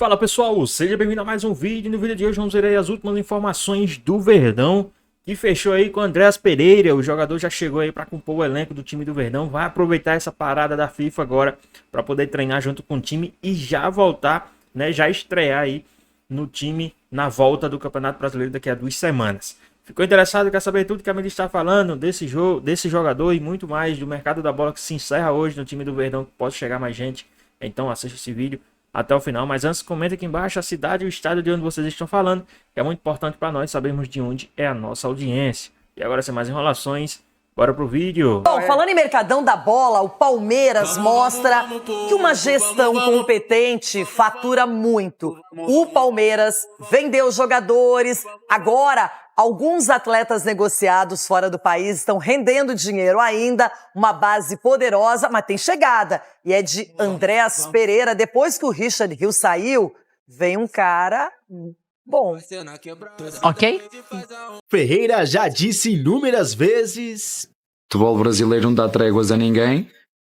Fala pessoal, seja bem-vindo a mais um vídeo. No vídeo de hoje vamos ver aí as últimas informações do Verdão, que fechou aí com o Andreas Pereira. O jogador já chegou aí para compor o elenco do time do Verdão. Vai aproveitar essa parada da FIFA agora para poder treinar junto com o time e já voltar, né? Já estrear aí no time na volta do Campeonato Brasileiro daqui a 2 semanas. Ficou interessado? Quer saber tudo que a mídia está falando desse jogador e muito mais do mercado da bola que se encerra hoje no time do Verdão, que pode chegar mais gente? Então assista esse vídeo até o final, mas antes comenta aqui embaixo a cidade e o estado de onde vocês estão falando, que é muito importante para nós sabermos de onde é a nossa audiência. E agora, sem mais enrolações, bora pro vídeo. Bom, falando em mercadão da bola, o Palmeiras mostra que uma gestão competente fatura muito. O Palmeiras vendeu jogadores, agora alguns atletas negociados fora do país estão rendendo dinheiro ainda, uma base poderosa, mas tem chegada. E é de Andreas Pereira. Depois que o Richard Hill saiu, vem um cara bom. Ok? Ferreira já disse inúmeras vezes: O futebol brasileiro não dá tréguas a ninguém.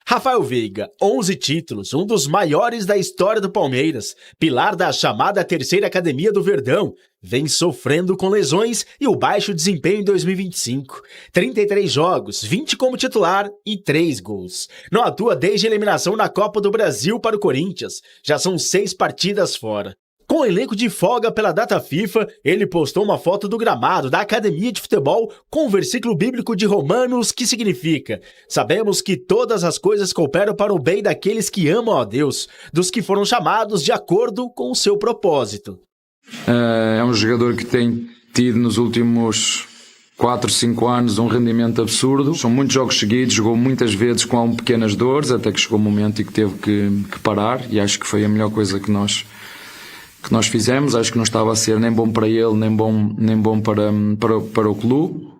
Rafael Veiga, 11 títulos, um dos maiores da história do Palmeiras, pilar da chamada terceira academia do Verdão, vem sofrendo com lesões e o baixo desempenho em 2025. 33 jogos, 20 como titular e 3 gols. Não atua desde a eliminação na Copa do Brasil para o Corinthians. Já são 6 partidas fora. Com o elenco de folga pela data FIFA, ele postou uma foto do gramado da academia de futebol com o versículo bíblico de Romanos que significa: sabemos que todas as coisas cooperam para o bem daqueles que amam a Deus, dos que foram chamados de acordo com o seu propósito. É um jogador que tem tido nos últimos 4, 5 anos um rendimento absurdo. São muitos jogos seguidos, jogou muitas vezes com pequenas dores, até que chegou um momento em que teve que parar, e acho que foi a melhor coisa que nós fizemos. Acho que não estava a ser nem bom para ele, nem bom para o clube.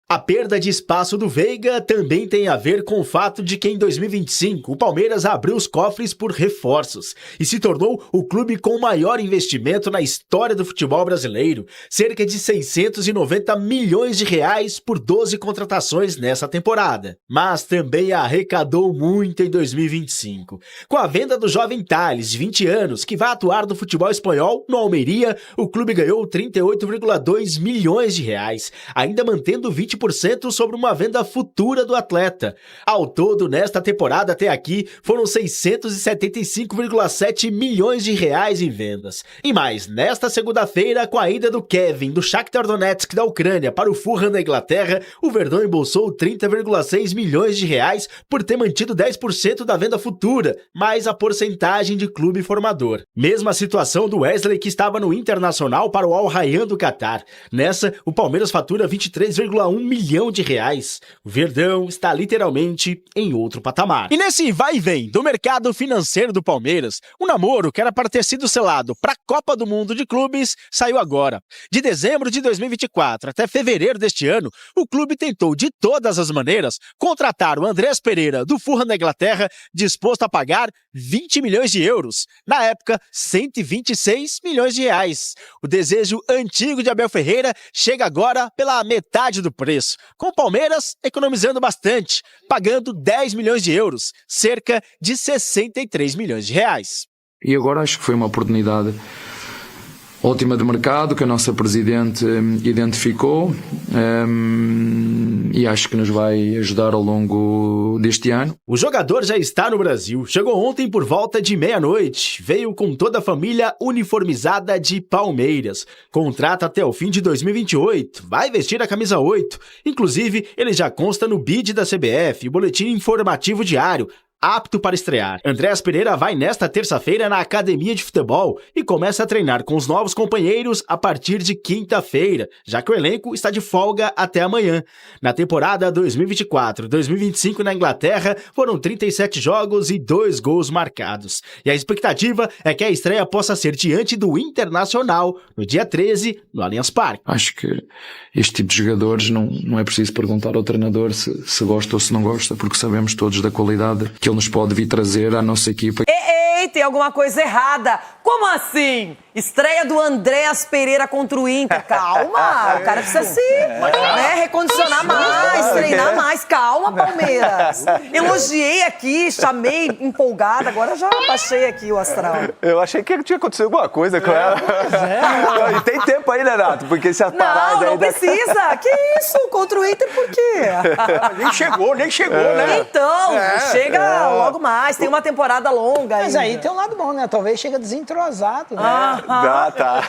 A perda de espaço do Veiga também tem a ver com o fato de que em 2025 o Palmeiras abriu os cofres por reforços e se tornou o clube com o maior investimento na história do futebol brasileiro, cerca de 690 milhões de reais por 12 contratações nessa temporada. Mas também arrecadou muito em 2025. Com a venda do jovem Thales, de 20 anos, que vai atuar no futebol espanhol no Almeria, o clube ganhou 38,2 milhões de reais, ainda mantendo 20% sobre uma venda futura do atleta. Ao todo, nesta temporada até aqui, foram 675,7 milhões de reais em vendas. E mais, nesta segunda-feira, com a ida do Kevin, do Shakhtar Donetsk da Ucrânia para o Fulham da Inglaterra, o Verdão embolsou 30,6 milhões de reais por ter mantido 10% da venda futura, mais a porcentagem de clube formador. Mesma situação do Wesley, que estava no Internacional para o Al Rayyan do Catar. Nessa, o Palmeiras fatura 23,1 milhão de reais. O Verdão está literalmente em outro patamar. E nesse vai e vem do mercado financeiro do Palmeiras, o namoro que era para ter sido selado para a Copa do Mundo de Clubes saiu agora. De dezembro de 2024 até fevereiro deste ano, o clube tentou de todas as maneiras contratar o Andreas Pereira do Fulham da Inglaterra, disposto a pagar 20 milhões de euros. Na época, 126 milhões de reais. O desejo antigo de Abel Ferreira chega agora pela metade do preço, com o Palmeiras economizando bastante, pagando 10 milhões de euros, cerca de 63 milhões de reais. E agora acho que foi uma oportunidade ótima de mercado que a nossa Presidente identificou, e acho que nos vai ajudar ao longo deste ano. O jogador já está no Brasil, chegou ontem por volta de meia-noite, veio com toda a família uniformizada de Palmeiras, contrata até o fim de 2028, vai vestir a camisa 8, inclusive ele já consta no BID da CBF, boletim informativo diário, apto para estrear. Andreas Pereira vai nesta terça-feira na academia de futebol e começa a treinar com os novos companheiros a partir de quinta-feira, já que o elenco está de folga até amanhã. Na temporada 2024-2025 na Inglaterra, foram 37 jogos e 2 gols marcados. E a expectativa é que a estreia possa ser diante do Internacional, no dia 13, no Allianz Parque. Acho que este tipo de jogadores não é preciso perguntar ao treinador se gosta ou se não gosta, porque sabemos todos da qualidade que ele nos pode vir trazer à nossa equipa. Ei, tem alguma coisa errada. Como assim? Estreia do Andréas Pereira contra o Inter. Calma, o cara precisa se recondicionar mais, treinar mais. Calma, Palmeiras. Elogiei aqui, chamei empolgada, agora já baixei aqui o astral. Eu achei que tinha acontecido alguma coisa com ela. E tem tempo aí, né, Renato? Porque se a parada não precisa. Que isso? Contra o Inter, por quê? Nem chegou, né? Então, chega logo mais. Tem uma temporada longa Mas ainda. aí tem um lado bom, né? Talvez chega desentrosado, né? Tá.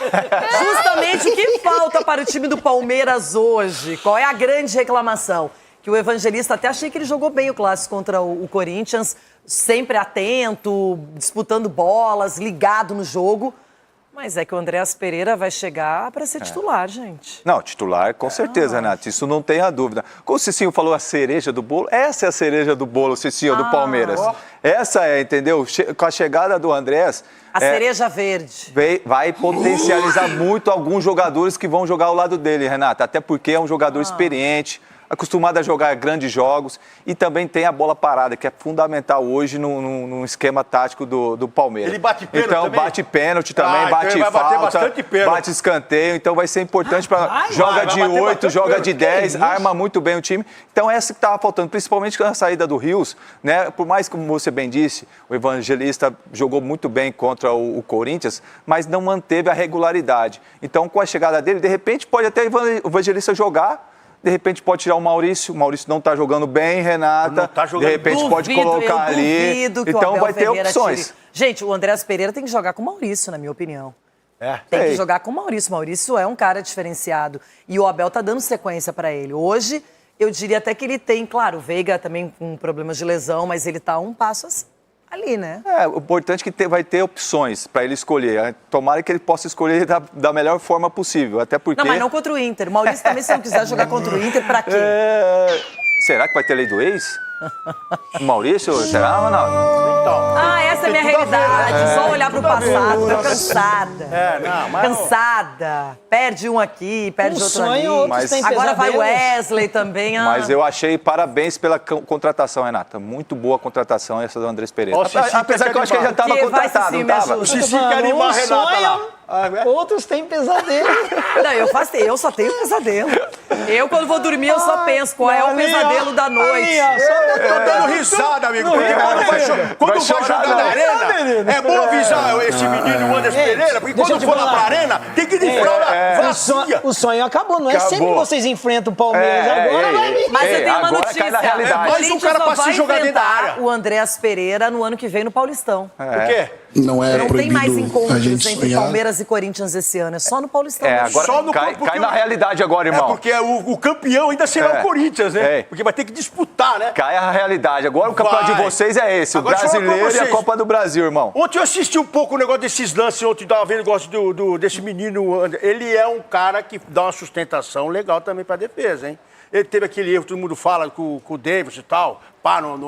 Justamente o que falta para o time do Palmeiras hoje? Qual é a grande reclamação? Que o Evangelista, até achei que ele jogou bem o clássico contra o Corinthians, sempre atento, disputando bolas, ligado no jogo. Mas é que o Andréas Pereira vai chegar para ser titular, gente. Não, titular, com certeza, Renato. Isso não tem a dúvida. Como o Cicinho falou, a cereja do bolo, essa é a cereja do bolo, Cicinho, do Palmeiras. Essa é, entendeu? Com a chegada do Andréas... A cereja verde. Vai potencializar muito alguns jogadores que vão jogar ao lado dele, Renato. Até porque é um jogador experiente, acostumado a jogar grandes jogos e também tem a bola parada, que é fundamental hoje no esquema tático do Palmeiras. Ele bate pênalti também? Então, bate pênalti também, então bate ele vai falta, bater bastante pênalti. bate escanteio, então vai ser importante para... Joga de 8, joga de 10, arma muito bem o time. Então, essa que estava faltando, principalmente com a saída do Rios, né? Por mais, como você bem disse, o Evangelista jogou muito bem contra o Corinthians, mas não manteve a regularidade. Então, com a chegada dele, de repente, pode até o Evangelista jogar. De repente pode tirar o Maurício não está jogando bem, Renata. Não tá jogando. De repente pode colocar ali. Então vai ter opções. Tire. Gente, o Andréas Pereira tem que jogar com o Maurício, na minha opinião. Tem que jogar com o Maurício. O Maurício é um cara diferenciado. E o Abel tá dando sequência para ele. Hoje, eu diria até que ele tem, claro, o Veiga também com problemas de lesão, mas ele tá um passo ali, né? O importante é que vai ter opções para ele escolher. Tomara que ele possa escolher da melhor forma possível, até porque... Não, mas não contra o Inter. O Maurício também, se não quiser jogar contra o Inter, pra quê? Será que vai ter lei do ex? O Maurício, será, Ronaldo? Essa é a minha realidade. Só olhar pro passado. Tô cansada. Cansada. Perde um aqui, perde outro ali. Agora vai o Wesley também. Mas eu achei parabéns pela contratação, Renata. Muito boa contratação essa do Andrés Pereira. Apesar que eu acho que ele já estava contratado, não estava? O Cici quer animar a Renata lá. Outros têm pesadelo. Não, eu só tenho pesadelo. Eu, quando vou dormir, eu só penso qual é o pesadelo da noite. Eu tô dando risada, amigo. Quando vai jogar na arena, é bom avisar esse menino, o Andréas Pereira, porque quando for lá pra arena, tem que ir de fralda vazia. O sonho acabou, não é sempre que vocês enfrentam o Palmeiras. Agora vai vir. Mas eu tenho uma notícia. Mais um cara pra se jogar dentro da área. O Andréas Pereira no ano que vem no Paulistão. Por quê? Não tem mais encontros entre Palmeiras e Corinthians esse ano, é só no Paulistão. Agora só no cai na realidade agora, irmão. Porque o campeão ainda será o Corinthians, né? Porque vai ter que disputar, né? Cai a realidade. Agora o campeonato de vocês é esse, agora, o brasileiro e a Copa do Brasil, irmão. Ontem eu assisti um pouco o negócio desses lances, ontem tava vendo o negócio desse menino. Ele é um cara que dá uma sustentação legal também pra defesa, hein? Ele teve aquele erro, todo mundo fala, com o Davis e tal.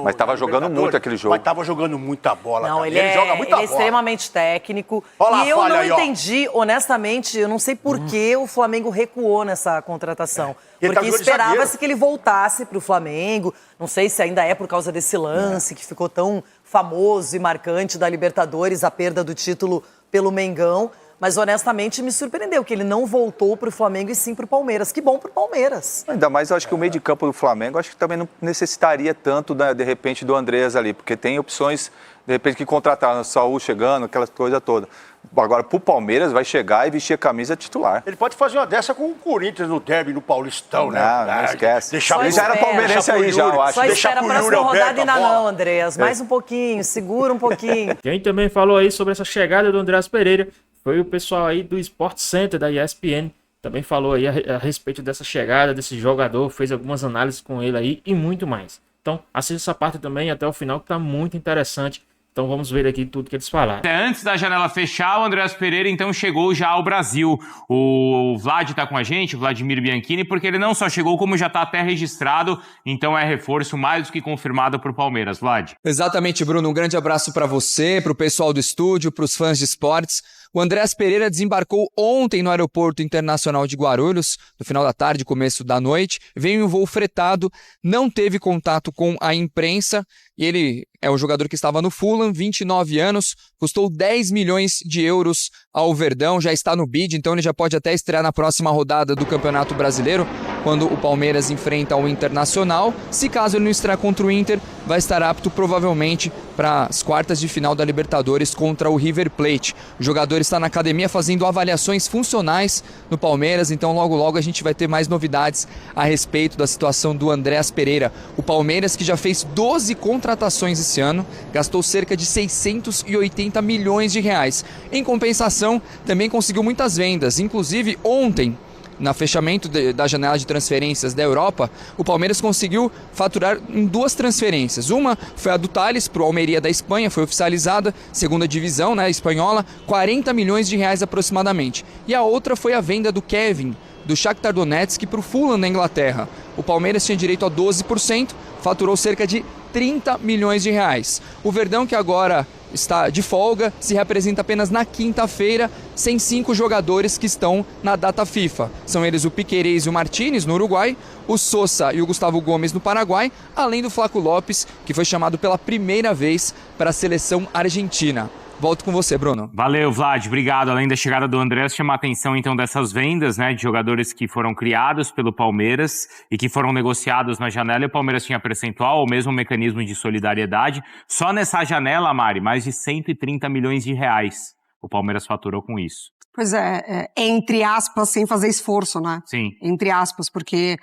Mas tava jogando muito aquele jogo. Mas tava jogando muita bola. Não, cara. ele joga muita bola. É extremamente técnico. Olha e eu não aí, entendi, honestamente, eu não sei por que o Flamengo recuou nessa contratação. Porque esperava-se que ele voltasse pro Flamengo. Não sei se ainda é por causa desse lance que ficou tão famoso e marcante da Libertadores, a perda do título pelo Mengão. Mas, honestamente, me surpreendeu que ele não voltou para o Flamengo e sim para o Palmeiras. Que bom para o Palmeiras. Ainda mais, eu acho que o meio de campo do Flamengo, acho que também não necessitaria tanto, de repente, do Andrés ali, porque tem opções, de repente, que contrataram o Saúl chegando, aquela coisa toda. Agora, pro Palmeiras, vai chegar e vestir a camisa titular. Ele pode fazer uma dessa com o Corinthians no derby, no Paulistão, né? Não esquece. Ele já era palmeirense aí, já, eu acho. Só espera a próxima rodada ainda não, Andreas. Mais um pouquinho, segura um pouquinho. Quem também falou aí sobre essa chegada do Andréas Pereira foi o pessoal aí do Sport Center, da ESPN. Também falou aí a respeito dessa chegada desse jogador, fez algumas análises com ele aí e muito mais. Então, assista essa parte também até o final, que tá muito interessante. Então vamos ver aqui tudo que eles falaram. Antes da janela fechar, o Andréas Pereira então chegou já ao Brasil. O Vlad tá com a gente, o Vladimir Bianchini, porque ele não só chegou, como já tá até registrado, então é reforço mais do que confirmado pro Palmeiras. Vlad. Exatamente, Bruno. Um grande abraço para você, pro pessoal do estúdio, pros fãs de esportes. O Andréas Pereira desembarcou ontem no Aeroporto Internacional de Guarulhos, no final da tarde, começo da noite. Veio em um voo fretado, não teve contato com a imprensa, e ele é o jogador que estava no Fulham, 29 anos, custou 10 milhões de euros ao Verdão, já está no bid, então ele já pode até estrear na próxima rodada do Campeonato Brasileiro, quando o Palmeiras enfrenta o Internacional. Se caso ele não estrear contra o Inter, vai estar apto provavelmente para as quartas de final da Libertadores contra o River Plate. O jogador está na academia fazendo avaliações funcionais no Palmeiras, então logo logo a gente vai ter mais novidades a respeito da situação do Andréas Pereira. O Palmeiras, que já fez 12 contratações esse ano, gastou cerca de 680 milhões de reais. Em compensação, também conseguiu muitas vendas, inclusive ontem, no fechamento da janela de transferências da Europa, o Palmeiras conseguiu faturar em 2 transferências. Uma foi a do Tales para o Almeria da Espanha, foi oficializada, segunda divisão, né, espanhola, 40 milhões de reais aproximadamente. E a outra foi a venda do Kevin, do Shakhtar Donetsk, para o Fulham na Inglaterra. O Palmeiras tinha direito a 12%, faturou cerca de 30 milhões de reais. O Verdão, que agora está de folga, se representa apenas na quinta-feira, sem 5 jogadores que estão na data FIFA. São eles o Piquerez e o Martínez, no Uruguai, o Sosa e o Gustavo Gomes, no Paraguai, além do Flaco Lopes, que foi chamado pela primeira vez para a seleção argentina. Volto com você, Bruno. Valeu, Vlad, obrigado. Além da chegada do Andrés, chama a atenção então dessas vendas, né, de jogadores que foram criados pelo Palmeiras e que foram negociados na janela, e o Palmeiras tinha percentual ou mesmo mecanismo de solidariedade. Só nessa janela, Mari, mais de 130 milhões de reais o Palmeiras faturou com isso. Pois é, entre aspas, sem fazer esforço, né? Sim. Entre aspas, porque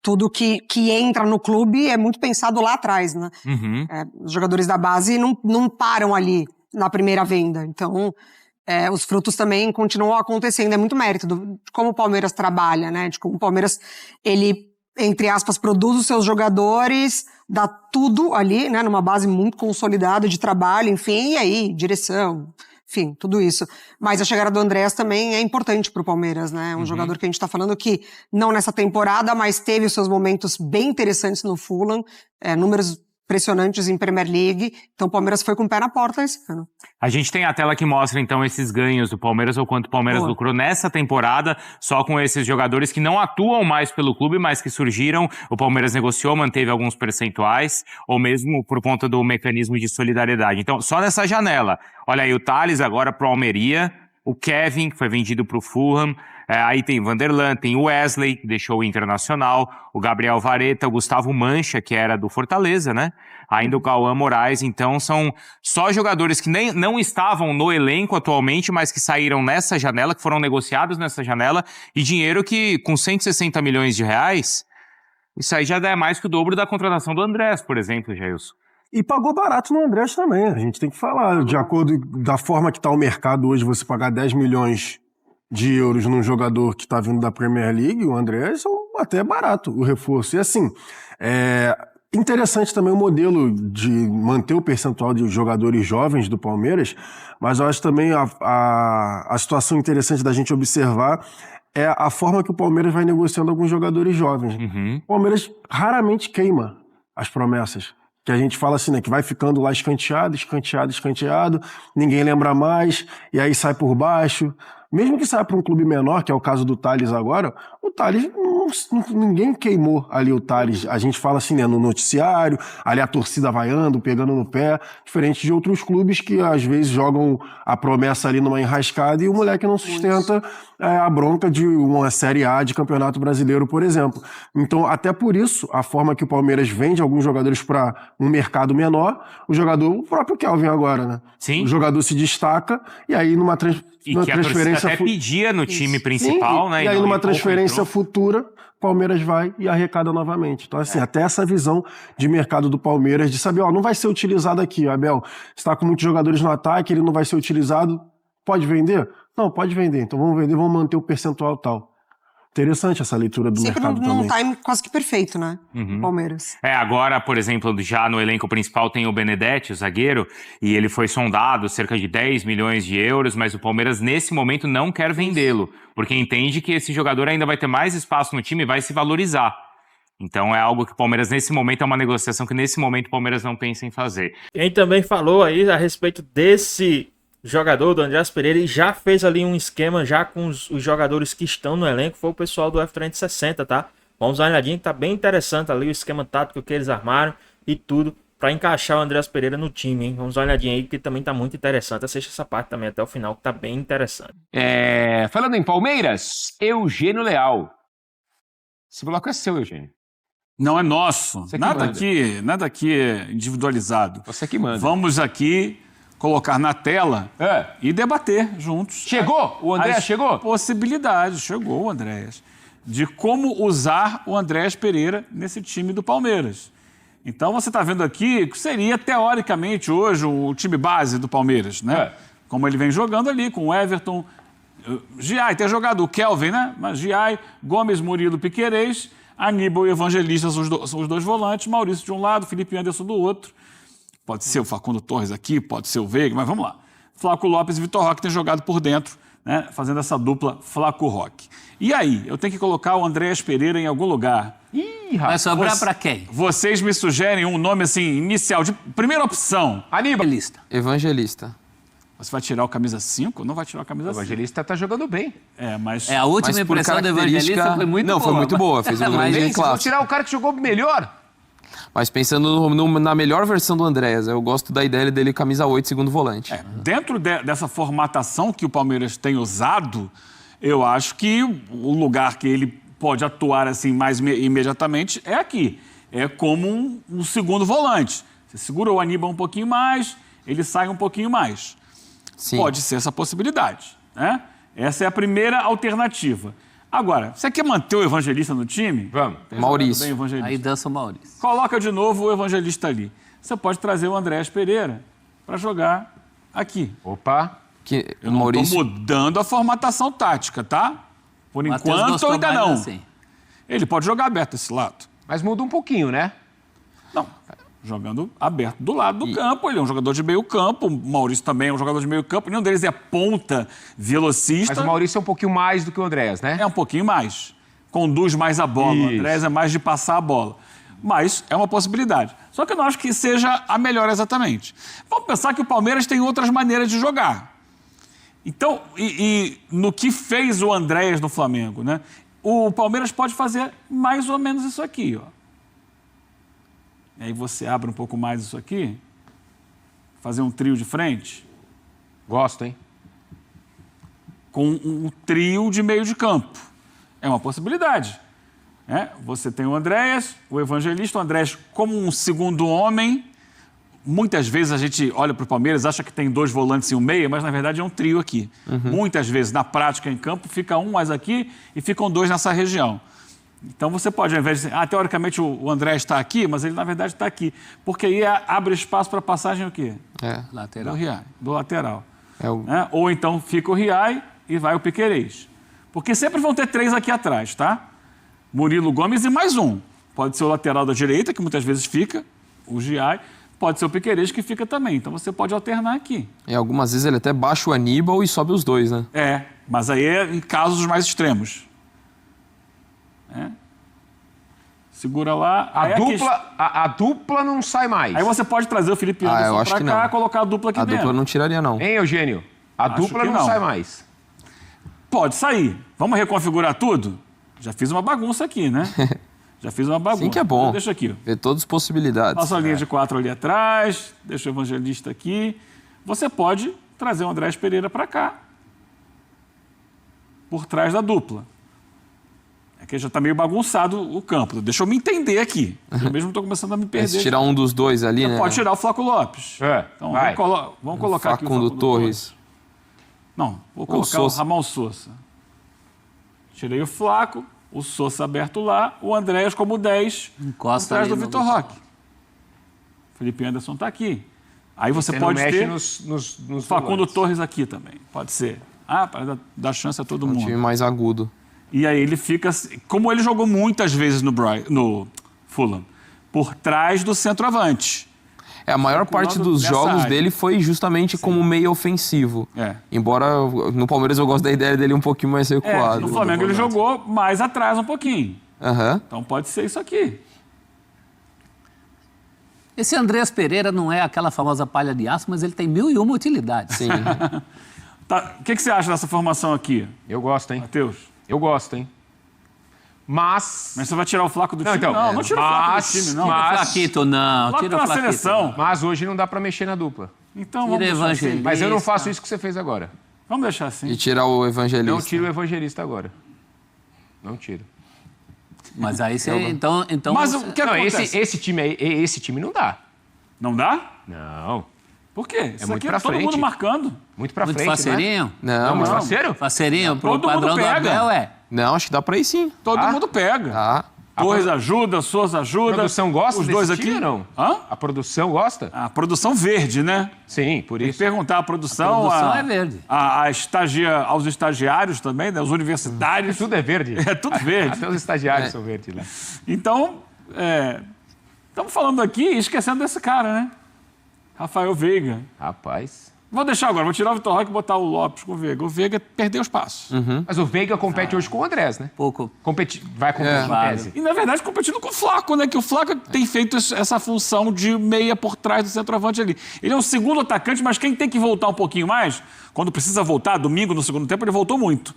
tudo que entra no clube é muito pensado lá atrás, né? Uhum. Os jogadores da base não param ali na primeira venda. Então, os frutos também continuam acontecendo. É muito mérito de como o Palmeiras trabalha, né? De como o Palmeiras, ele, entre aspas, produz os seus jogadores, dá tudo ali, né? Numa base muito consolidada de trabalho, enfim, e aí, direção, enfim, tudo isso. Mas a chegada do Andrés também é importante pro Palmeiras, né? É um jogador que a gente tá falando que, não nessa temporada, mas teve os seus momentos bem interessantes no Fulham, números impressionantes em Premier League. Então o Palmeiras foi com o pé na porta esse ano. A gente tem a tela que mostra então esses ganhos do Palmeiras, ou quanto o Palmeiras lucrou nessa temporada, só com esses jogadores que não atuam mais pelo clube, mas que surgiram. O Palmeiras negociou, manteve alguns percentuais, ou mesmo por conta do mecanismo de solidariedade. Então, só nessa janela. Olha aí, o Tales agora pro Almeria, o Kevin, que foi vendido pro Fulham, aí tem Vanderlan, tem o Wesley, que deixou o Internacional, o Gabriel Vareta, o Gustavo Mancha, que era do Fortaleza, né? Ainda o Cauã Moraes. Então são só jogadores que não estavam no elenco atualmente, mas que saíram nessa janela, que foram negociados nessa janela, e dinheiro que, com 160 milhões de reais, isso aí já é mais que o dobro da contratação do Andrés, por exemplo, Jailson. E pagou barato no Andrés também, a gente tem que falar. De acordo da forma que está o mercado hoje, você pagar 10 milhões de euros num jogador que está vindo da Premier League, o Andrés, é até barato o reforço. E assim, interessante também o modelo de manter o percentual de jogadores jovens do Palmeiras, mas eu acho também a situação interessante da gente observar é a forma que o Palmeiras vai negociando alguns jogadores jovens. O Palmeiras raramente queima as promessas. Que a gente fala assim, né, que vai ficando lá escanteado, ninguém lembra mais, e aí sai por baixo. Mesmo que saia para um clube menor, que é o caso do Tales agora, o Tales, ninguém queimou ali o Tales. A gente fala assim, né, no noticiário, ali a torcida vaiando, pegando no pé, diferente de outros clubes que às vezes jogam a promessa ali numa enrascada e o moleque não sustenta a bronca de uma Série A de Campeonato Brasileiro, por exemplo. Então, até por isso, a forma que o Palmeiras vende alguns jogadores para um mercado menor, o próprio Kelvin agora, né? Sim. O jogador se destaca e aí numa transferência até pedia no time principal, sim, né? E aí numa transferência futura, o Palmeiras vai e arrecada novamente. Então, assim, até essa visão de mercado do Palmeiras, de saber, não vai ser utilizado aqui, Abel. Você tá com muitos jogadores no ataque, ele não vai ser utilizado, pode vender? Não, pode vender. Então vamos vender, vamos manter o percentual tal. Interessante essa leitura do mercado também. Sempre num time quase que perfeito, né? Palmeiras. Agora, por exemplo, já no elenco principal tem o Benedetti, o zagueiro, e ele foi sondado cerca de 10 milhões de euros, mas o Palmeiras nesse momento não quer vendê-lo, porque entende que esse jogador ainda vai ter mais espaço no time e vai se valorizar. Então é algo que o Palmeiras nesse momento, é uma negociação que nesse momento o Palmeiras não pensa em fazer. Quem também falou aí a respeito desse jogador do Andréas Pereira e já fez ali um esquema já com os jogadores que estão no elenco, foi o pessoal do F360, tá? Vamos dar uma olhadinha que tá bem interessante ali o esquema tático que eles armaram e tudo para encaixar o Andreas Pereira no time, hein? Vamos dar uma olhadinha aí, que também tá muito interessante. Assista essa parte também até o final, que tá bem interessante. Falando em Palmeiras, Eugênio Leal. Esse bloco é seu, Eugênio. Não é nosso. Nada aqui é individualizado. Você que manda. Vamos aqui colocar na tela e debater juntos. Chegou? O Andréas chegou? Possibilidades. Chegou o Andréas. De como usar o Andréas Pereira nesse time do Palmeiras. Então você está vendo aqui que seria, teoricamente, hoje o time base do Palmeiras, né? Como ele vem jogando ali, com o Everton, Giai, ter jogado o Kelvin, né? Mas Giai, Gomes, Murilo, Piquerez, Aníbal e Evangelista são os dois volantes, Maurício de um lado, Felipe Anderson do outro. Pode ser o Facundo Torres aqui, pode ser o Veiga, mas vamos lá. Flávio Lopes e Vitor Roque têm jogado por dentro, né? Fazendo essa dupla Flávio-Roque. E aí, eu tenho que colocar o Andréas Pereira em algum lugar. Ih, rapaz. Vai sobrar pra quem? Vocês me sugerem um nome assim, inicial, de primeira opção. Aníbal. Evangelista. Você vai tirar o camisa 5? Não vai tirar o camisa 5. O Evangelista tá jogando bem. Mas... A última impressão do Evangelista foi muito boa. Não, foi muito boa. Fez um grande Vocês vão clássico. tirar o cara que jogou melhor. Mas pensando na melhor versão do Andréas, eu gosto da ideia dele camisa 8, segundo volante. Dentro dessa formatação que o Palmeiras tem usado, eu acho que o lugar que ele pode atuar assim mais imediatamente é aqui. É como um segundo volante. Você segura o Aníbal um pouquinho mais, ele sai um pouquinho mais. Sim. Pode ser essa possibilidade, né? Essa é a primeira alternativa. Agora, você quer manter o Evangelista no time? Vamos. Maurício. Bem, Evangelista. Aí dança o Maurício. Coloca de novo o Evangelista ali. Você pode trazer o Andréas Pereira para jogar aqui. Opa. Eu não estou mudando a formatação tática, tá? Por enquanto, ainda não. Assim. Ele pode jogar aberto esse lado. Mas muda um pouquinho, né? Não, jogando aberto do lado do campo. Ele é um jogador de meio campo. O Maurício também é um jogador de meio campo. Nenhum deles é ponta velocista. Mas o Maurício é um pouquinho mais do que o Andréas, né? É um pouquinho mais. Conduz mais a bola. Isso. O Andréas é mais de passar a bola. Mas é uma possibilidade. Só que eu não acho que seja a melhor exatamente. Vamos pensar que o Palmeiras tem outras maneiras de jogar. Então, no que fez o Andréas no Flamengo, né? O Palmeiras pode fazer mais ou menos isso aqui, ó. E aí você abre um pouco mais isso aqui, fazer um trio de frente. Gosto, hein? Com um trio de meio de campo. É uma possibilidade. Né? Você tem o Andréas, o Evangelista, o Andréas como um segundo homem. Muitas vezes a gente olha para o Palmeiras, acha que tem dois volantes e um meia, mas na verdade é um trio aqui. Muitas vezes, na prática, em campo, fica um mais aqui e ficam dois nessa região. Então você pode, ao invés de dizer, teoricamente o André está aqui, mas ele na verdade está aqui. Porque aí abre espaço para passagem o quê? Lateral. Do lateral. Né? Ou então fica o Riai e vai o Piquerez. Porque sempre vão ter três aqui atrás, tá? Murilo, Gomes e mais um. Pode ser o lateral da direita, que muitas vezes fica, o Giai. Pode ser o Piquerez que fica também. Então você pode alternar aqui. E algumas vezes ele até baixa o Aníbal e sobe os dois, né? Mas aí é em casos mais extremos. Segura lá. A dupla não sai mais. Aí você pode trazer o Felipe Anderson pra cá, colocar a dupla aqui dentro. A dupla não tiraria, não. Hein, Eugênio? A dupla não sai mais. Pode sair. Vamos reconfigurar tudo? Já fiz uma bagunça aqui, né? Já fiz uma bagunça. Sim que é bom. Deixa aqui. Ver todas as possibilidades. Passa a linha de 4 ali atrás, deixa o Evangelista aqui. Você pode trazer o Andréas Pereira para cá. Por trás da dupla. É que já está meio bagunçado o campo. Deixa eu me entender aqui. Eu mesmo estou começando a me perder. Se tirar um dos dois ali, né? Pode tirar o Flávio Lopes. Então vamos colocar aqui o Facundo Torres. Não, vou colocar o Ramon Sousa. Tirei o Flaco. O Sousa aberto lá, o Andréas como 10, atrás do Vitor Roque. Felipe Anderson está aqui. Aí você pode ter nos Facundo Torres aqui também. Pode ser. Para dar chance a todo mundo. Um time mais agudo. E aí ele fica, como ele jogou muitas vezes no Fulham, por trás do centroavante. A maior parte dos jogos dele foi justamente como meio ofensivo. Embora no Palmeiras eu gosto da ideia dele um pouquinho mais recuado. No Flamengo ele jogou mais atrás um pouquinho. Então pode ser isso aqui. Esse Andréas Pereira não é aquela famosa palha de aço, mas ele tem 1001 utilidades. Sim. O que você acha dessa formação aqui? Eu gosto, hein? Matheus? Eu gosto, hein? Mas você vai tirar o Flaco do time? Então, Não tira o Flaco do time, não. Tira o Flaquito, não. Flaco Tira o tá na Flaquito. seleção. Mas hoje não dá pra mexer na dupla. Então Tira vamos deixar assim. Evangelista. Mas eu não faço isso que você fez agora. Vamos deixar assim. E tirar o Evangelista. Não tiro o Evangelista agora. Não tiro. Mas aí você... Então Mas você- o que Não, acontece? esse time não dá. Não dá? Não. Por quê? Isso muito aqui pra é todo frente. mundo marcando. Muito pra Muito frente, faceirinho? né? Não, Muito não. faceiro? Faceirinho pro Todo padrão mundo do pega. Abel, é. Não, acho que dá pra ir sim. Todo mundo pega. Tá. Torres ajuda, Souza A ajuda. produção gosta Os desse dois time aqui. ou não? Hã? A produção gosta? A produção verde, né? Sim, por Tem que isso. perguntar à produção. A produção é verde. Aos estagiários também, né? Os universitários. Tudo é verde. É tudo verde. Até os estagiários são verdes lá. Então, estamos falando aqui e esquecendo desse cara, né? Rafael Veiga. Rapaz. Vou deixar agora, vou tirar o Vitor Roque e botar o Lopes com o Veiga. O Veiga perdeu os passos. Mas o Veiga compete hoje com o Andrés, né? Pouco. Vai competir em Claro. tese. E, na verdade, competindo com o Flaco, né? Que o Flaco tem feito essa função de meia por trás do centroavante ali. Ele é um segundo atacante, mas quem tem que voltar um pouquinho mais, quando precisa voltar, domingo no segundo tempo, ele voltou muito.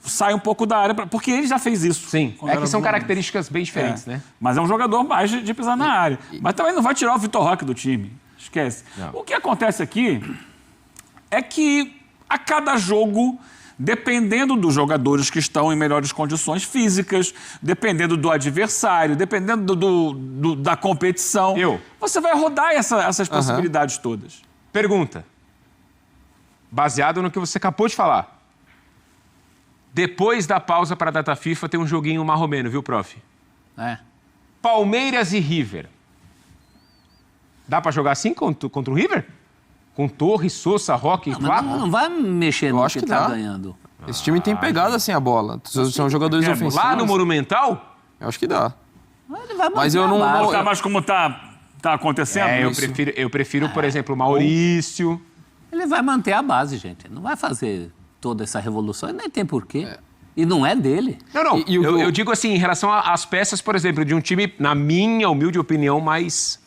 Sai um pouco da área, porque ele já fez isso. Sim, quando é era que são Fluminense. características bem diferentes, né? Mas é um jogador mais de pisar na área. Mas também não vai tirar o Vitor Roque do time. Esquece. Não. O que acontece aqui é que a cada jogo, dependendo dos jogadores que estão em melhores condições físicas, dependendo do adversário, dependendo da competição, você vai rodar essas possibilidades todas. Pergunta. Baseado no que você acabou de falar. Depois da pausa para a data FIFA, tem um joguinho marromeno, viu, prof? É. Palmeiras e River. Dá pra jogar assim contra o River? Com Torres, Sousa, Roque e Mas Flaco? não vai mexer no acho que que tá dá. ganhando. Esse time tem pegado assim a bola. São jogadores ofensivos. Lá no Monumental? Eu acho que dá. Ele vai Mas eu manter a não- base. Tá mais como tá acontecendo? Eu prefiro, por exemplo, o Maurício. Ele vai manter a base, gente. Não vai fazer toda essa revolução, e nem tem porquê. E não é dele. Não. Eu digo assim, em relação às peças, por exemplo, de um time, na minha humilde opinião, mais...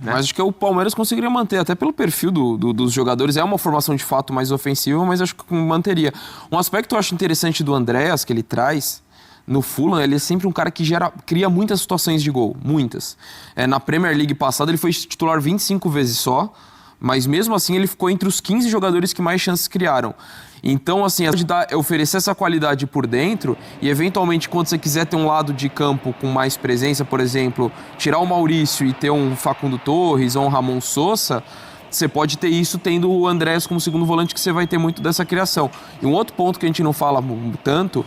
Mas acho que o Palmeiras conseguiria manter, até pelo perfil dos jogadores. É uma formação de fato mais ofensiva, mas acho que manteria. Um aspecto que eu acho interessante do Andréas, que ele traz no Fulham, ele é sempre um cara que cria muitas situações de gol. Muitas. Na Premier League passada, ele foi titular 25 vezes só, mas mesmo assim ele ficou entre os 15 jogadores que mais chances criaram. Então, assim, oferecer essa qualidade por dentro e, eventualmente, quando você quiser ter um lado de campo com mais presença, por exemplo, tirar o Maurício e ter um Facundo Torres ou um Ramon Sousa, você pode ter isso tendo o Andrés como segundo volante, que você vai ter muito dessa criação. E um outro ponto que a gente não fala tanto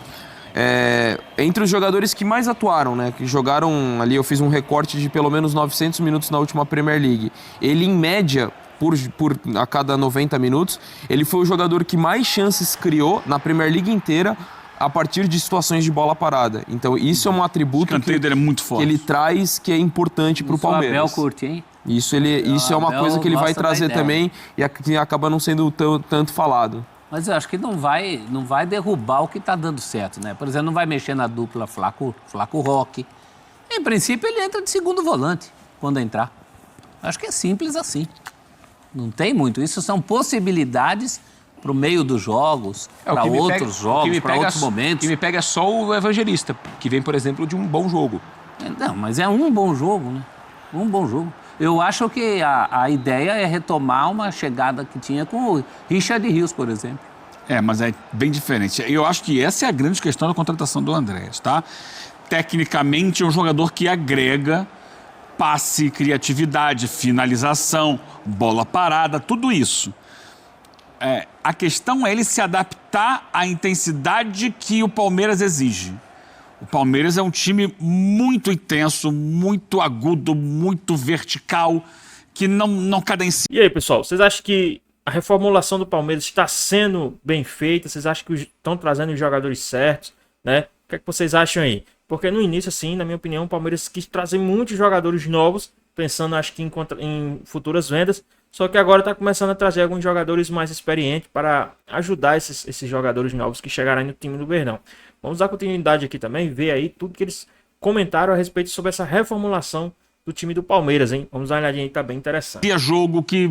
entre os jogadores que mais atuaram, né, que jogaram ali, eu fiz um recorte de pelo menos 900 minutos na última Premier League. Ele, em média, a cada 90 minutos, ele foi o jogador que mais chances criou na Premier League inteira a partir de situações de bola parada. Então isso é um atributo que dele é muito forte. Ele traz, que é importante para o Palmeiras. O Abel curte, hein? Isso é uma Abel coisa que ele vai gosta da trazer ideia. também e que acaba não sendo tanto falado. Mas eu acho que não vai derrubar o que está dando certo, né? Por exemplo, não vai mexer na dupla Flaco-Roque. Em princípio, ele entra de segundo volante quando entrar. Acho que é simples assim. Não tem muito. Isso são possibilidades para o meio dos jogos, para outros jogos, para outros momentos. O que me pega é só o Evangelista, que vem, por exemplo, de um bom jogo. Não, mas é um bom jogo, né? Um bom jogo. Eu acho que a ideia é retomar uma chegada que tinha com o Richard Rios, por exemplo. Mas é bem diferente. Eu acho que essa é a grande questão da contratação do Andrés, tá? Tecnicamente, é um jogador que agrega passe, criatividade, finalização, bola parada, tudo isso. A questão é ele se adaptar à intensidade que o Palmeiras exige. O Palmeiras é um time muito intenso, muito agudo, muito vertical, que não cadencia. E aí, pessoal, vocês acham que a reformulação do Palmeiras está sendo bem feita? Vocês acham que estão trazendo os jogadores certos, né? O que é que vocês acham aí? Porque no início, assim, na minha opinião, o Palmeiras quis trazer muitos jogadores novos, pensando, acho que em futuras vendas, só que agora está começando a trazer alguns jogadores mais experientes para ajudar esses jogadores novos que chegaram aí no time do Verdão. Vamos dar continuidade aqui também, ver aí tudo que eles comentaram a respeito sobre essa reformulação do time do Palmeiras, hein? Vamos dar uma olhadinha aí, tá bem interessante. É jogo que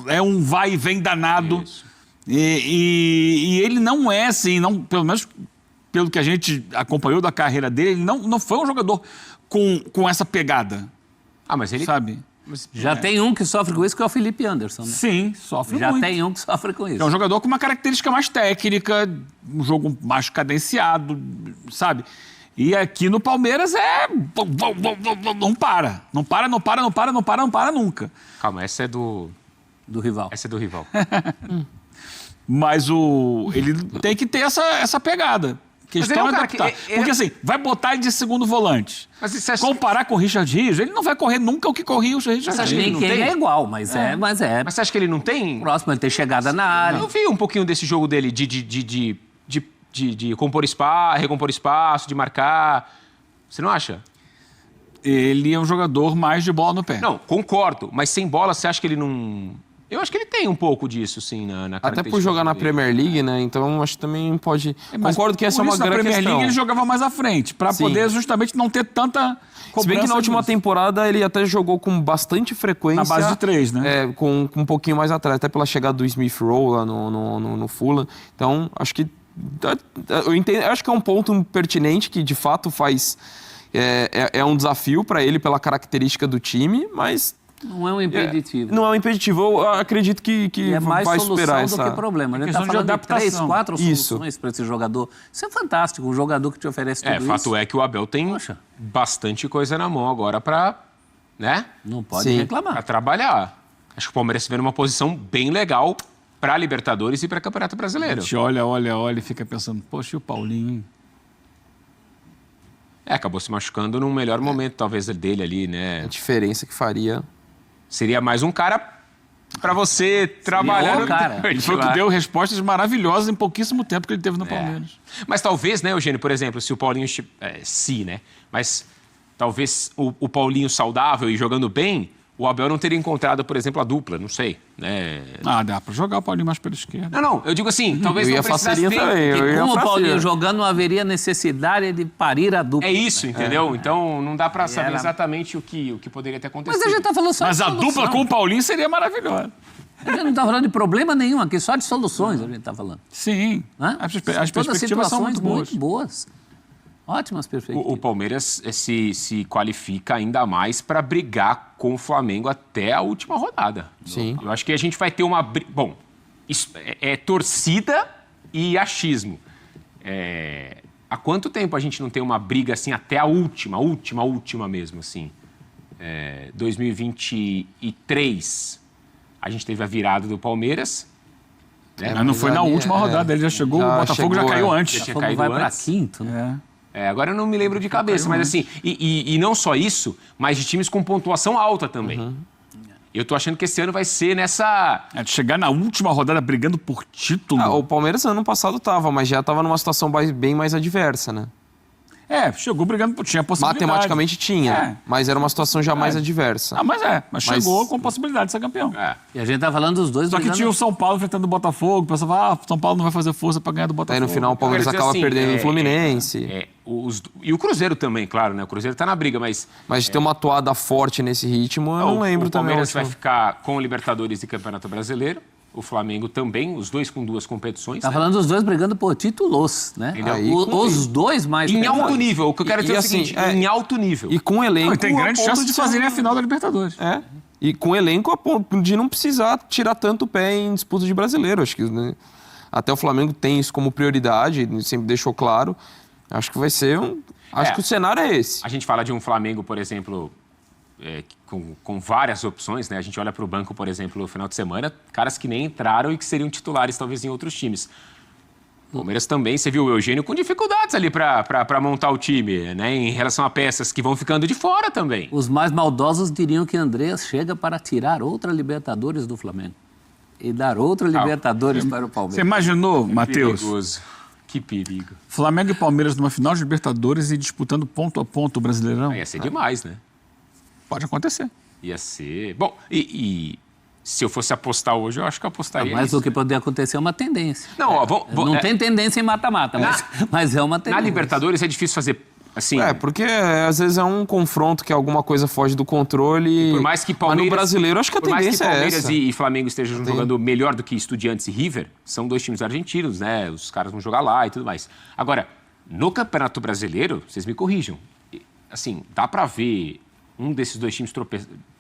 é um vai e vem danado. E ele não é assim, pelo menos pelo que a gente acompanhou da carreira dele, ele não foi um jogador com essa pegada. Ah, mas ele... Sabe? Já tem um que sofre com isso, que é o Felipe Anderson, né? Sim, sofre Já muito. tem um que sofre com isso. É um jogador com uma característica mais técnica, um jogo mais cadenciado, sabe? E aqui no Palmeiras não para. Não para nunca. Calma, essa é do rival. Essa é do rival. Mas ele tem que ter essa pegada. Questão é adaptar. Porque assim, vai botar ele de segundo volante. Mas você acha... Comparar com o Richard Rios, ele não vai correr nunca o que corria o Richard Rios. Ninguém é igual, mas é. Mas você acha que ele não tem... Próximo, ele tem chegada na área. Eu vi um pouquinho desse jogo dele de compor espaço, recompor espaço, de marcar. Você não acha? Ele é um jogador mais de bola no pé. Não, concordo. Mas sem bola, você acha que ele não... Eu acho que ele tem um pouco disso, sim, na Até por jogar na Premier League, né? Então, acho que também pode... Concordo que essa é uma grande questão. Na Premier League ele jogava mais à frente, para poder justamente não ter tanta cobrança. Se bem que na última temporada ele até jogou com bastante frequência. Na base de 3, né? Com um pouquinho mais atrás, até pela chegada do Smith Rowe lá no Fulham. Então, acho que... Eu entendo, acho que é um ponto pertinente que, de fato, faz... É um desafio para ele pela característica do time, mas... Não é um impeditivo. Não é um impeditivo. Eu acredito que é mais vai solução superar essa... do que problema. A gente está falando de 3, 4 soluções para esse jogador. Isso é fantástico, um jogador que te oferece tudo isso. Fato é que o Abel tem bastante coisa na mão agora para, né? Não pode reclamar. Para trabalhar. Acho que o Palmeiras se vê numa posição bem legal para Libertadores e para Campeonato Brasileiro. A gente olha e fica pensando, poxa, e o Paulinho? Acabou se machucando num melhor momento, talvez, dele ali, né? A diferença que faria... Seria mais um cara para você trabalhar no cara. Ele foi o que deu respostas maravilhosas em pouquíssimo tempo que ele teve no Palmeiras. Mas talvez, né, Eugênio, por exemplo, se o Paulinho... né? Mas talvez o Paulinho saudável e jogando bem, o Abel não teria encontrado, por exemplo, a dupla, não sei, né? Dá para jogar o Paulinho mais pela esquerda. Não, eu digo assim, talvez não precisasse ter... Com o Paulinho jogando, não haveria necessidade de parir a dupla. É isso, entendeu? Então não dá para saber exatamente o que poderia ter acontecido. Mas a gente tá falando só Mas a dupla com o Paulinho seria maravilhosa. A gente não está falando de problema nenhum aqui, só de soluções a gente está falando. Sim, as perspectivas são muito boas. Ótimas perspectivas. O Palmeiras se qualifica ainda mais para brigar com o Flamengo até a última rodada. Sim. Eu acho que a gente vai ter uma... Bom, isso é torcida e achismo. Há quanto tempo a gente não tem uma briga assim até a última mesmo, assim? 2023, a gente teve a virada do Palmeiras. Mas não foi na última rodada, ele já chegou, o Botafogo já caiu antes. O Botafogo vai para quinto, né? Agora eu não me lembro de cabeça, mas assim, e não só isso, mas de times com pontuação alta também. Eu tô achando que esse ano vai ser nessa... De chegar na última rodada brigando por título. O Palmeiras ano passado tava, mas já tava numa situação bem mais adversa, né? Chegou brigando, tinha possibilidade. Matematicamente tinha, mas era uma situação já mais adversa. Mas chegou com possibilidade de ser campeão. E a gente tá falando dos dois Só que tinha o São Paulo enfrentando o Botafogo, o pessoal fala, São Paulo não vai fazer força para ganhar do Botafogo. Aí no final o Palmeiras acaba perdendo o Fluminense. E o Cruzeiro também, claro, né? O Cruzeiro tá na briga, mas... Mas de ter uma atuada forte nesse ritmo, eu não lembro também. O Palmeiras vai ficar com o Libertadores e Campeonato Brasileiro. O Flamengo também, os dois com 2 competições. Tá falando dos dois brigando por títulos, né? Os dois mais... Em alto nível. O que eu quero dizer é o seguinte, em alto nível. E com elenco... Tem grande chance de fazerem a final da Libertadores. E com elenco a ponto de não precisar tirar tanto o pé em disputa de brasileiro. Acho que até o Flamengo tem isso como prioridade, sempre deixou claro. Acho que vai ser Acho que o cenário é esse. A gente fala de um Flamengo, por exemplo... com várias opções, né? A gente olha para o banco, por exemplo, no final de semana, caras que nem entraram e que seriam titulares talvez em outros times. O Palmeiras também, você viu o Eugênio com dificuldades ali para montar o time, né? Em relação a peças que vão ficando de fora também. Os mais maldosos diriam que Andreas chega para tirar outra Libertadores do Flamengo e dar outra Libertadores para o Palmeiras. Você imaginou, Matheus? Perigoso. Que perigo. Flamengo e Palmeiras numa final de Libertadores e disputando ponto a ponto o Brasileirão? Ia ser demais, né? Pode acontecer. Ia ser... Bom, e se eu fosse apostar hoje, eu acho que eu apostaria Mas o que pode acontecer é uma tendência. Não, não tem tendência em mata-mata, mas é uma tendência. Na Libertadores é difícil fazer assim... porque às vezes é um confronto que alguma coisa foge do controle. Por mais que Palmeiras... Mas no brasileiro, acho que a tendência é essa. Por mais que Palmeiras e Flamengo estejam jogando melhor do que Estudiantes e River, são dois times argentinos, né? Os caras vão jogar lá e tudo mais. Agora... No Campeonato Brasileiro, vocês me corrijam, assim, dá pra ver um desses dois times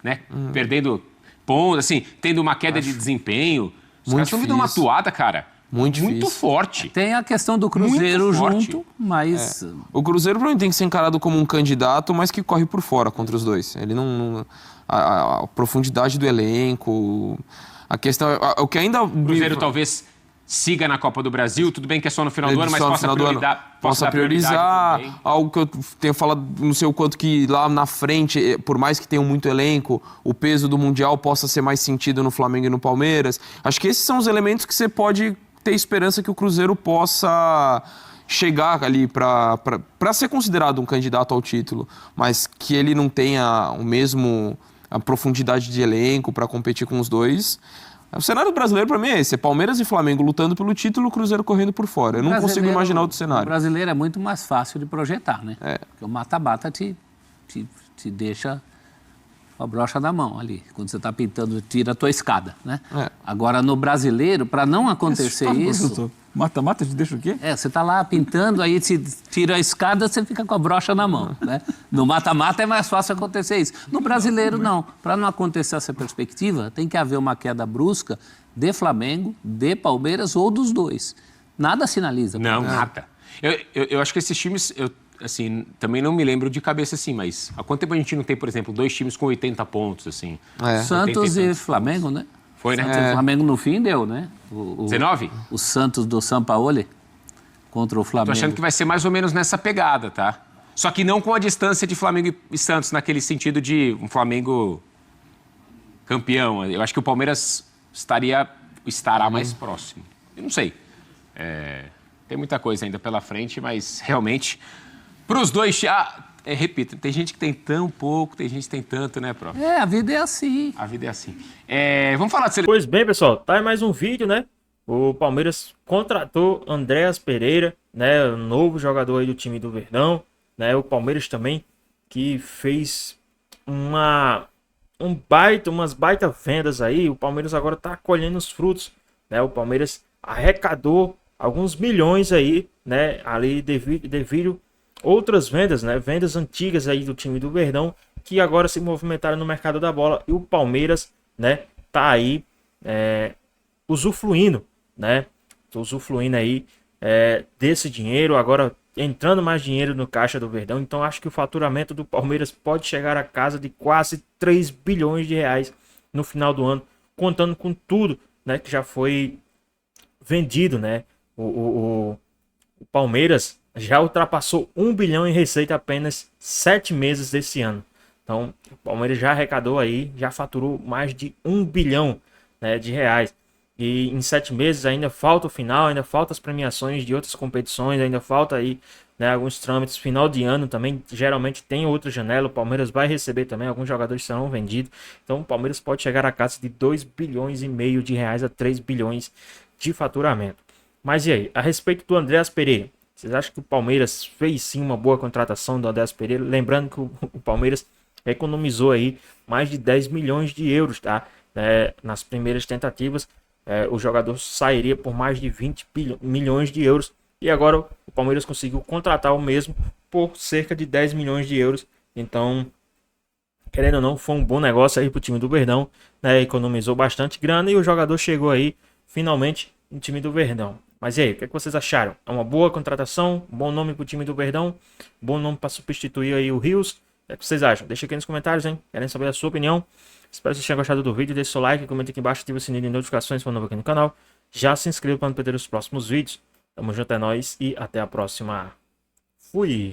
né, perdendo pontos, assim, tendo uma queda de desempenho. Os caras estão vindo uma atuada, cara. Muito forte. Tem a questão do Cruzeiro junto, mas... O Cruzeiro provavelmente tem que ser encarado como um candidato, mas que corre por fora contra os dois. Ele não a profundidade do elenco, a questão... O que ainda... O Cruzeiro talvez siga na Copa do Brasil, tudo bem que é só no final do ano, mas possa priorizar. Algo que eu tenho falado, não sei o quanto que lá na frente, por mais que tenham muito elenco, o peso do Mundial possa ser mais sentido no Flamengo e no Palmeiras. Acho que esses são os elementos que você pode ter esperança que o Cruzeiro possa chegar ali para ser considerado um candidato ao título, mas que ele não tenha a profundidade de elenco para competir com os dois. O cenário brasileiro, para mim, é esse. É Palmeiras e Flamengo lutando pelo título, o Cruzeiro correndo por fora. Eu não consigo imaginar outro cenário. O brasileiro é muito mais fácil de projetar, né? Porque o mata-mata te deixa com a brocha na mão ali. Quando você está pintando, tira a tua escada, né? Agora, no brasileiro, para não acontecer isso... Mata-mata te deixa o quê? Você está lá pintando, aí te tira a escada, você fica com a brocha na mão, né? No mata-mata é mais fácil acontecer isso. No brasileiro, não. Para não acontecer essa perspectiva, tem que haver uma queda brusca de Flamengo, de Palmeiras ou dos dois. Nada sinaliza. Não, nada. Eu acho que esses times... assim, também não me lembro de cabeça assim, mas há quanto tempo a gente não tem, por exemplo, dois times com 80 pontos, assim? Santos e Flamengo, né? Foi, né? Santos e Flamengo no fim deu, né? 19? O Santos do Sampaoli contra o Flamengo. Tô achando que vai ser mais ou menos nessa pegada, tá? Só que não com a distância de Flamengo e Santos, naquele sentido de um Flamengo campeão. Eu acho que o Palmeiras estará mais próximo. Eu não sei. Tem muita coisa ainda pela frente, mas realmente, para os dois... repito, tem gente que tem tão pouco, tem gente que tem tanto, né, prof? A vida é assim. A vida é assim. Vamos falar de... Pois bem, pessoal, tá aí mais um vídeo, né? O Palmeiras contratou Andréas Pereira, né? O novo jogador aí do time do Verdão, né? O Palmeiras também, que fez umas baita vendas aí. O Palmeiras agora tá colhendo os frutos, né? O Palmeiras arrecadou alguns milhões aí, né? Ali devido outras vendas, né? Vendas antigas aí do time do Verdão, que agora se movimentaram no mercado da bola. E o Palmeiras, né? Tá aí usufruindo, né? Usufruindo aí desse dinheiro. Agora entrando mais dinheiro no caixa do Verdão. Então acho que o faturamento do Palmeiras pode chegar a casa de quase 3 bilhões de reais no final do ano, contando com tudo, né? Que já foi vendido, né? O Palmeiras já ultrapassou 1 bilhão em receita apenas 7 meses desse ano. Então, o Palmeiras já arrecadou aí, já faturou mais de 1 bilhão, né, de reais. E em 7 meses ainda falta o final, ainda falta as premiações de outras competições, ainda falta aí, né, alguns trâmites. Final de ano também, geralmente tem outra janela. O Palmeiras vai receber também, alguns jogadores serão vendidos. Então, o Palmeiras pode chegar a casa de 2 bilhões e meio de reais a 3 bilhões de faturamento. Mas e aí, a respeito do Andréas Pereira? Vocês acham que o Palmeiras fez sim uma boa contratação do Andréas Pereira? Lembrando que o Palmeiras economizou aí mais de 10 milhões de euros, tá? Nas primeiras tentativas, o jogador sairia por mais de 20 milhões de euros. E agora o Palmeiras conseguiu contratar o mesmo por cerca de 10 milhões de euros. Então, querendo ou não, foi um bom negócio aí pro time do Verdão, né? Economizou bastante grana e o jogador chegou aí finalmente no time do Verdão. Mas e aí, o que vocês acharam? É uma boa contratação? Um bom nome pro time do Verdão? Um bom nome para substituir aí o Rios? O que vocês acham? Deixa aqui nos comentários, hein? Querem saber a sua opinião? Espero que vocês tenham gostado do vídeo. Deixe seu like, comenta aqui embaixo, ative o sininho de notificações se for novo aqui no canal. Já se inscreva para não perder os próximos vídeos. Tamo junto, é nóis e até a próxima. Fui!